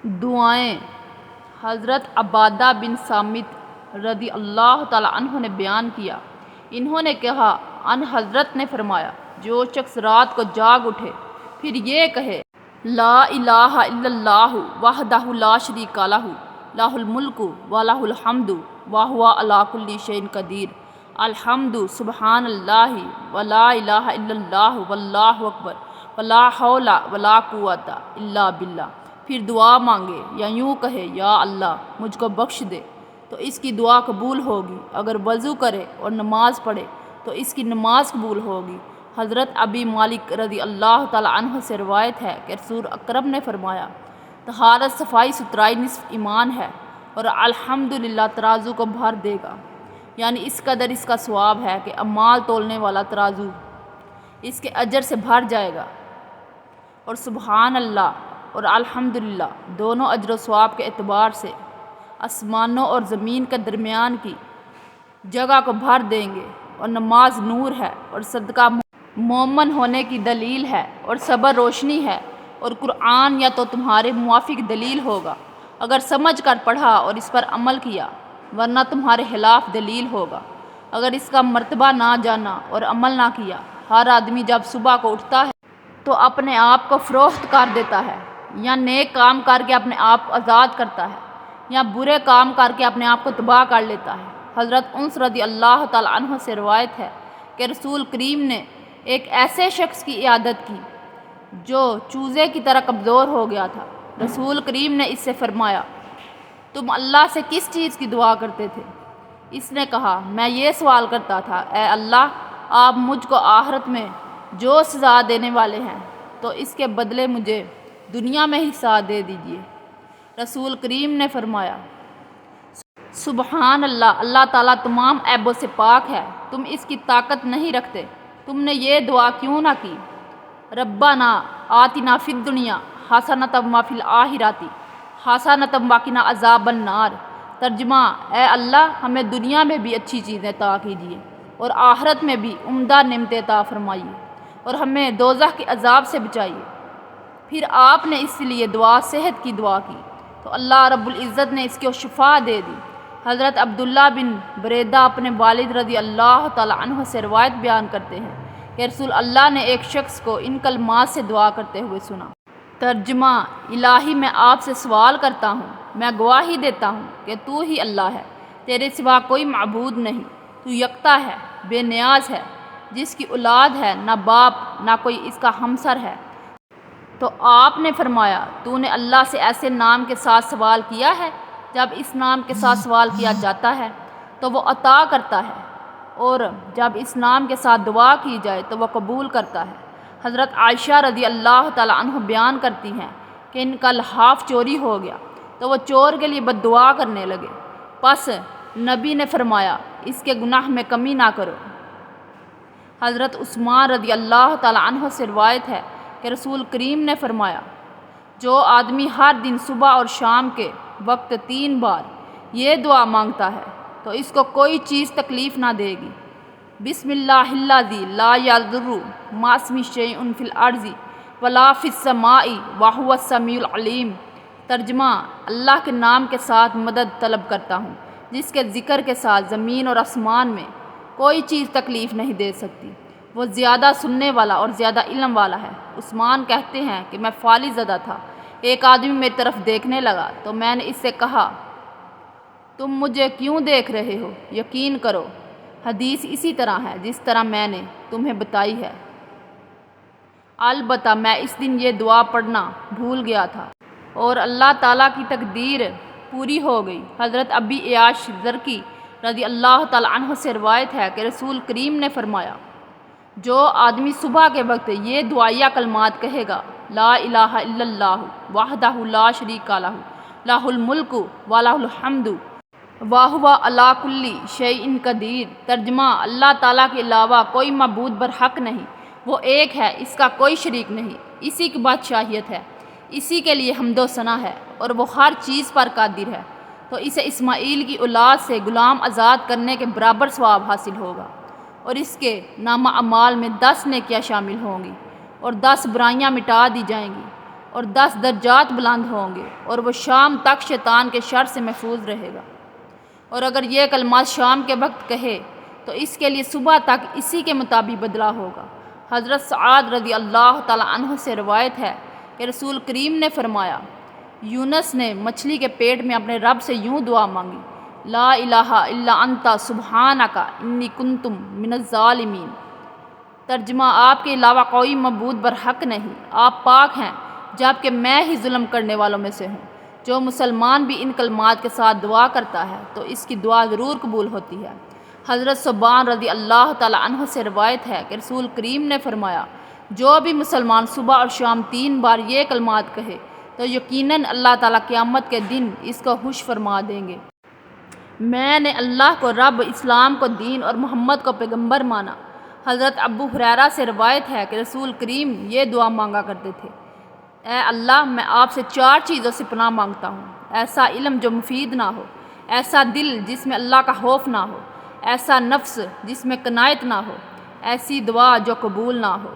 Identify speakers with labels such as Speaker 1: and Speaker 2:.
Speaker 1: دعائیں حضرت عبادہ بن صامت رضی اللہ تعالیٰ عنہ نے بیان کیا۔ انہوں نے کہا، ان حضرت نے فرمایا، جو شخص رات کو جاگ اٹھے پھر یہ کہے لا الہ الا اللہ وحدہ لا شریک لہ لہ الملک و لہ الحمد وہو علی کل شیء قدیر، الحمد سبحان اللہ ولا الہ الا اللہ واللہ اکبر ولا حول ولا قوۃ الا باللہ، پھر دعا مانگے یا یوں کہے یا اللہ مجھ کو بخش دے، تو اس کی دعا قبول ہوگی۔ اگر وضو کرے اور نماز پڑھے تو اس کی نماز قبول ہوگی۔ حضرت ابی مالک رضی اللہ تعالیٰ عنہ سے روایت ہے کہ رسول اکرم نے فرمایا، طہارت صفائی ستھرائی نصف ایمان ہے، اور الحمدللہ ترازو کو بھر دے گا، یعنی اس قدر اس کا ثواب ہے کہ اعمال تولنے والا ترازو اس کے اجر سے بھر جائے گا، اور سبحان اللہ اور الحمدللہ دونوں اجر و ثواب کے اعتبار سے آسمانوں اور زمین کے درمیان کی جگہ کو بھر دیں گے۔ اور نماز نور ہے، اور صدقہ مومن ہونے کی دلیل ہے، اور صبر روشنی ہے، اور قرآن یا تو تمہارے موافق دلیل ہوگا اگر سمجھ کر پڑھا اور اس پر عمل کیا، ورنہ تمہارے خلاف دلیل ہوگا اگر اس کا مرتبہ نہ جانا اور عمل نہ کیا۔ ہر آدمی جب صبح کو اٹھتا ہے تو اپنے آپ کو فروخت کر دیتا ہے، یا نیک کام کر کے اپنے آپ کو آزاد کرتا ہے، یا برے کام کر کے اپنے آپ کو تباہ کر لیتا ہے۔ حضرت انس رضی اللہ تعالیٰ عنہ سے روایت ہے کہ رسول کریم نے ایک ایسے شخص کی عیادت کی جو چوزے کی طرح کمزور ہو گیا تھا۔ رسول کریم نے اس سے فرمایا، تم اللہ سے کس چیز کی دعا کرتے تھے؟ اس نے کہا، میں یہ سوال کرتا تھا، اے اللہ آپ مجھ کو آخرت میں جو سزا دینے والے ہیں تو اس کے بدلے مجھے دنیا میں ہی سزا دے دیجیے۔ رسول کریم نے فرمایا، سبحان اللہ، اللہ تعالیٰ تمام عیبوں سے پاک ہے، تم اس کی طاقت نہیں رکھتے، تم نے یہ دعا کیوں نہ کی؟ ربنا آتنا فی الدنیا حسنۃ وفی الآخرۃ حسنۃ وقنا عذاب النار۔ ترجمہ، اے اللہ ہمیں دنیا میں بھی اچھی چیزیں عطا کیجیے اور آخرت میں بھی عمدہ نعمتیں عطا فرمائیے، اور ہمیں دوزخ کے عذاب سے بچائیے۔ پھر آپ نے اس لیے دعا صحت کی دعا کی تو اللہ رب العزت نے اس کو شفا دے دی۔ حضرت عبداللہ بن بریدہ اپنے والد رضی اللہ تعالیٰ عنہ سے روایت بیان کرتے ہیں کہ رسول اللہ نے ایک شخص کو ان کلمات سے دعا کرتے ہوئے سنا۔ ترجمہ، الہی میں آپ سے سوال کرتا ہوں، میں گواہی دیتا ہوں کہ تو ہی اللہ ہے، تیرے سوا کوئی معبود نہیں، تو یکتا ہے، بے نیاز ہے، جس کی اولاد ہے، نہ باپ نہ کوئی اس کا ہمسر ہے۔ تو آپ نے فرمایا، تو نے اللہ سے ایسے نام کے ساتھ سوال کیا ہے؟ جب اس نام کے ساتھ سوال کیا جاتا ہے تو وہ عطا کرتا ہے، اور جب اس نام کے ساتھ دعا کی جائے تو وہ قبول کرتا ہے۔ حضرت عائشہ رضی اللہ تعالیٰ عنہ بیان کرتی ہیں کہ ان کا لحاف چوری ہو گیا تو وہ چور کے لیے بد دعا کرنے لگے، پس نبی نے فرمایا اس کے گناہ میں کمی نہ کرو۔ حضرت عثمان رضی اللہ تعالیٰ عنہ سے روایت ہے کہ رسول کریم نے فرمایا، جو آدمی ہر دن صبح اور شام کے وقت 3 بار یہ دعا مانگتا ہے تو اس کو کوئی چیز تکلیف نہ دے گی۔ بسم اللہ الذی لا یضر مع اسمہ شیء فی الارض ولا فی السماء وہو السمیع العلیم۔ ترجمہ، اللہ کے نام کے ساتھ مدد طلب کرتا ہوں جس کے ذکر کے ساتھ زمین اور آسمان میں کوئی چیز تکلیف نہیں دے سکتی، وہ زیادہ سننے والا اور زیادہ علم والا ہے۔ عثمان کہتے ہیں کہ میں فالج زدہ تھا، ایک آدمی میری طرف دیکھنے لگا تو میں نے اس سے کہا، تم مجھے کیوں دیکھ رہے ہو؟ یقین کرو حدیث اسی طرح ہے جس طرح میں نے تمہیں بتائی ہے، البتہ میں اس دن یہ دعا پڑھنا بھول گیا تھا اور اللہ تعالیٰ کی تقدیر پوری ہو گئی۔ حضرت ابی عیاش زرقی رضی اللہ تعالیٰ عنہ سے روایت ہے کہ رسول کریم نے فرمایا، جو آدمی صبح کے وقت یہ دعائیہ کلمات کہے گا، لا الہ الا اللہ وحدہ لا شریک لہ لہ الملک و لہ الحمد وہو علی کل شیء قدیر۔ ترجمہ، اللہ تعالیٰ کے علاوہ کوئی معبود برحق نہیں، وہ ایک ہے، اس کا کوئی شریک نہیں، اسی کی بادشاہیت ہے، اسی کے لیے حمد و ثنا ہے، اور وہ ہر چیز پر قادر ہے۔ تو اسے اسماعیل کی اولاد سے غلام آزاد کرنے کے برابر ثواب حاصل ہوگا، اور اس کے نامہ اعمال میں 10 نیکیاں شامل ہوں گی اور 10 برائیاں مٹا دی جائیں گی۔ اور 10 درجات بلند ہوں گے، اور وہ شام تک شیطان کے شر سے محفوظ رہے گا۔ اور اگر یہ کلمات شام کے وقت کہے تو اس کے لیے صبح تک اسی کے مطابق بدلہ ہوگا۔ حضرت سعد رضی اللہ تعالیٰ عنہ سے روایت ہے کہ رسول کریم نے فرمایا، یونس نے مچھلی کے پیٹ میں اپنے رب سے یوں دعا مانگی، لا الہ الا انت سبحانک انی کنت من الظالمین۔ ترجمہ، آپ کے علاوہ کوئی معبود برحق نہیں، آپ پاک ہیں جبکہ میں ہی ظلم کرنے والوں میں سے ہوں۔ جو مسلمان بھی ان کلمات کے ساتھ دعا کرتا ہے تو اس کی دعا ضرور قبول ہوتی ہے۔ حضرت ثوبان رضی اللہ تعالیٰ عنہ سے روایت ہے کہ رسول کریم نے فرمایا، جو بھی مسلمان صبح اور شام 3 بار یہ کلمات کہے تو یقیناً اللہ تعالیٰ قیامت کے دن اس کو خوش فرما دیں گے۔ میں نے اللہ کو رب، اسلام کو دین اور محمد کو پیغمبر مانا۔ حضرت ابو ہریرہ سے روایت ہے کہ رسول کریم یہ دعا مانگا کرتے تھے، اے اللہ، میں آپ سے 4 چیزوں سے پناہ مانگتا ہوں، ایسا علم جو مفید نہ ہو، ایسا دل جس میں اللہ کا خوف نہ ہو، ایسا نفس جس میں قناعت نہ ہو، ایسی دعا جو قبول نہ ہو۔